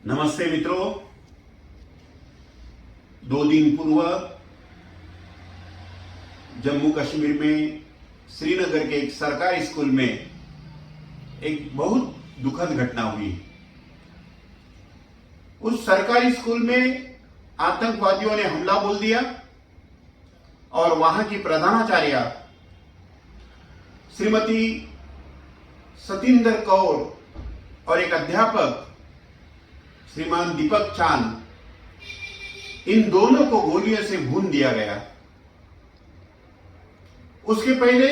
नमस्ते मित्रों। 2 दिन पूर्व जम्मू कश्मीर में श्रीनगर के एक सरकारी स्कूल में एक बहुत दुखद घटना हुई। उस सरकारी स्कूल में आतंकवादियों ने हमला बोल दिया और वहां की प्रधानाचार्य श्रीमती सतिंदर कौर और एक अध्यापक श्रीमान दीपक चांद, इन दोनों को गोलियों से भून दिया गया। उसके पहले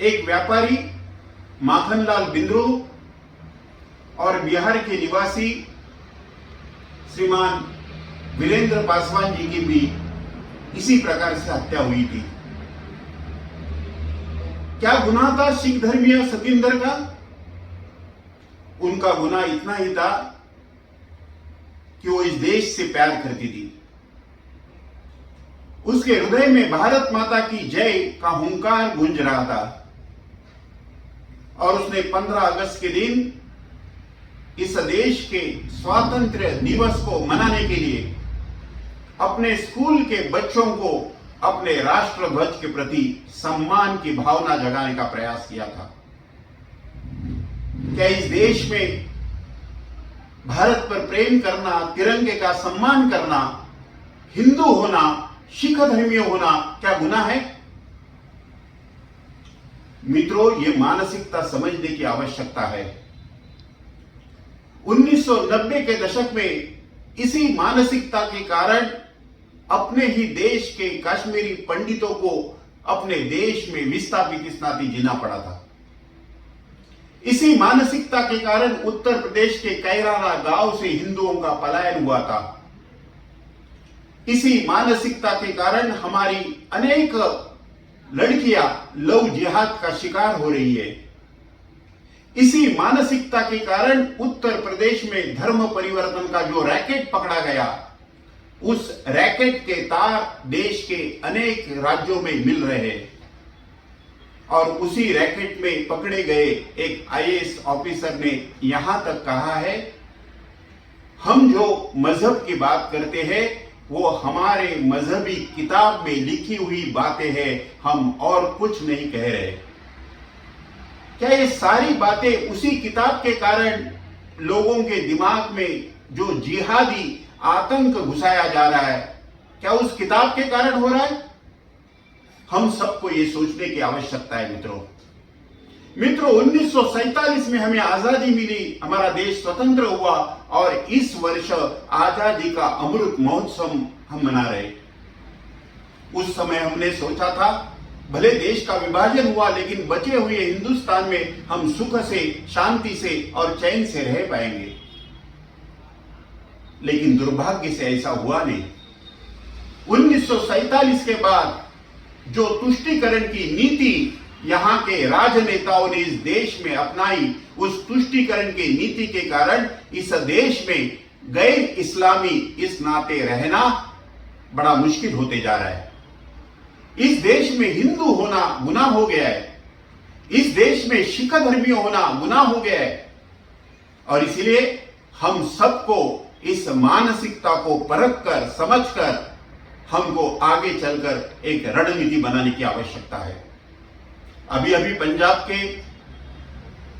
एक व्यापारी माखनलाल बिंद्रू और बिहार के निवासी श्रीमान वीरेंद्र पासवान जी की भी इसी प्रकार से हत्या हुई थी। क्या गुनाह था सिख धर्मीय सतिंदर का? उनका गुनाह इतना ही था कि वो इस देश से प्यार करती थी। उसके हृदय में भारत माता की जय का हुंकार गूंज रहा था और उसने 15 अगस्त के दिन इस देश के स्वातंत्र्य दिवस को मनाने के लिए अपने स्कूल के बच्चों को अपने राष्ट्रध्वज के प्रति सम्मान की भावना जगाने का प्रयास किया था। क्या इस देश में भारत पर प्रेम करना, तिरंगे का सम्मान करना, हिंदू होना, सिख धर्मीय होना क्या गुनाह है? मित्रों, ये मानसिकता समझने की आवश्यकता है। 1990 के दशक में इसी मानसिकता के कारण अपने ही देश के कश्मीरी पंडितों को अपने देश में विस्थापित स्नाति जीना पड़ा था। इसी मानसिकता के कारण उत्तर प्रदेश के कैराना गांव से हिंदुओं का पलायन हुआ था। इसी मानसिकता के कारण हमारी अनेक लड़कियां लव जिहाद का शिकार हो रही है। इसी मानसिकता के कारण उत्तर प्रदेश में धर्म परिवर्तन का जो रैकेट पकड़ा गया, उस रैकेट के तार देश के अनेक राज्यों में मिल रहे हैं और उसी रैकेट में पकड़े गए एक आईएएस ऑफिसर ने यहां तक कहा है, हम जो मजहब की बात करते हैं वो हमारे मजहबी किताब में लिखी हुई बातें हैं, हम और कुछ नहीं कह रहे। क्या ये सारी बातें उसी किताब के कारण लोगों के दिमाग में जो जिहादी आतंक घुसाया जा रहा है, क्या उस किताब के कारण हो रहा है? हम सबको ये सोचने की आवश्यकता है। मित्रों 1947 में हमें आजादी मिली, हमारा देश स्वतंत्र हुआ और इस वर्ष आजादी का अमृत महोत्सव हम मना रहे। उस समय हमने सोचा था भले देश का विभाजन हुआ, लेकिन बचे हुए हिंदुस्तान में हम सुख से, शांति से और चैन से रह पाएंगे। लेकिन दुर्भाग्य से ऐसा हुआ नहीं। 1947 के बाद जो तुष्टीकरण की नीति यहां के राजनेताओं ने इस देश में अपनाई, उस तुष्टीकरण की नीति के कारण इस देश में गैर इस्लामी इस नाते रहना बड़ा मुश्किल होते जा रहा है। इस देश में हिंदू होना गुनाह हो गया है। इस देश में सिख धर्मी होना गुनाह हो गया है और इसलिए हम सबको इस मानसिकता को परख कर, समझ कर हमको आगे चलकर एक रणनीति बनाने की आवश्यकता है। अभी अभी पंजाब के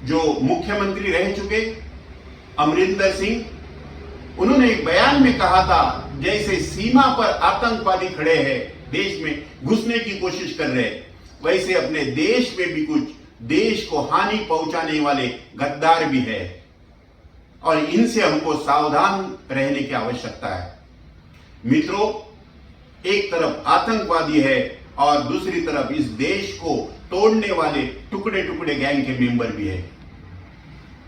जो मुख्यमंत्री रह चुके अमरिंदर सिंह, उन्होंने एक बयान में कहा था जैसे सीमा पर आतंकवादी खड़े हैं, देश में घुसने की कोशिश कर रहे हैं, वैसे अपने देश में भी कुछ देश को हानि पहुंचाने वाले गद्दार भी है और इनसे हमको सावधान रहने की आवश्यकता है। मित्रों, एक तरफ आतंकवादी है और दूसरी तरफ इस देश को तोड़ने वाले टुकड़े टुकड़े गैंग के मेंबर भी है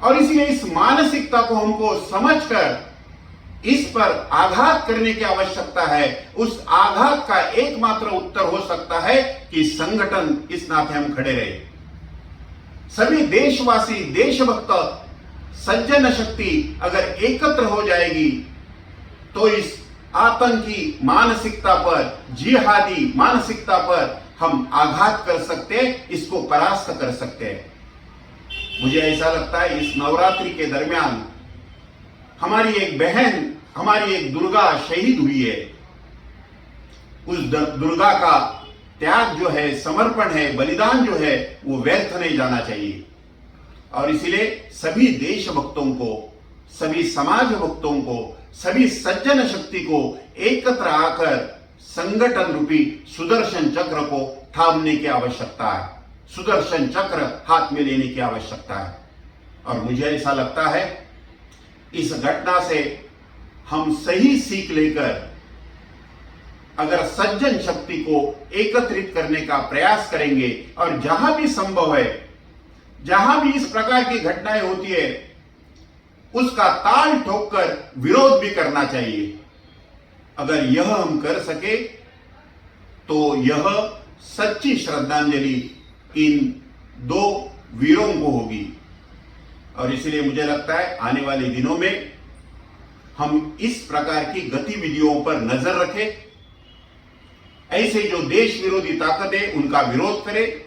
और इसलिए इस मानसिकता को हमको समझकर इस पर आघात करने की आवश्यकता है। उस आघात का एकमात्र उत्तर हो सकता है कि संगठन इस नाते हम खड़े रहे। सभी देशवासी, देशभक्त, सज्जन शक्ति अगर एकत्र हो जाएगी तो इस आतंकी मानसिकता पर, जिहादी मानसिकता पर हम आघात कर सकते हैं, इसको परास्त कर सकते हैं। मुझे ऐसा लगता है इस नवरात्रि के दरमियान हमारी एक बहन, हमारी एक दुर्गा शहीद हुई है, उस दुर्गा का त्याग जो है, समर्पण है, बलिदान जो है, वो व्यर्थ नहीं जाना चाहिए। और इसलिए सभी देशभक्तों को, सभी समाज भक्तों को, सभी सज्जन शक्ति को एकत्र आकर संगठन रूपी सुदर्शन चक्र को थामने की आवश्यकता है, सुदर्शन चक्र हाथ में लेने की आवश्यकता है। और मुझे ऐसा लगता है इस घटना से हम सही सीख लेकर अगर सज्जन शक्ति को एकत्रित करने का प्रयास करेंगे और जहां भी संभव है, जहां भी इस प्रकार की घटनाएं होती है, उसका ताल ठोककर विरोध भी करना चाहिए। अगर यह हम कर सके तो यह सच्ची श्रद्धांजलि इन दो वीरों को होगी। और इसलिए मुझे लगता है आने वाले दिनों में हम इस प्रकार की गतिविधियों पर नजर रखें, ऐसे जो देश विरोधी ताकतें उनका विरोध करें,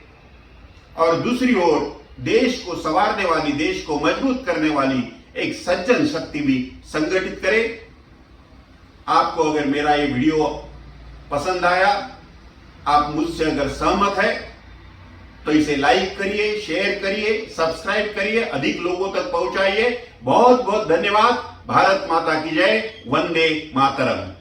और दूसरी ओर देश को संवारने वाली, देश को मजबूत करने वाली एक सज्जन शक्ति भी संगठित करे। आपको अगर मेरा ये वीडियो पसंद आया, आप मुझसे अगर सहमत है तो इसे लाइक करिए, शेयर करिए, सब्सक्राइब करिए, अधिक लोगों तक पहुंचाइए। बहुत बहुत धन्यवाद। भारत माता की जय। वंदे मातरम।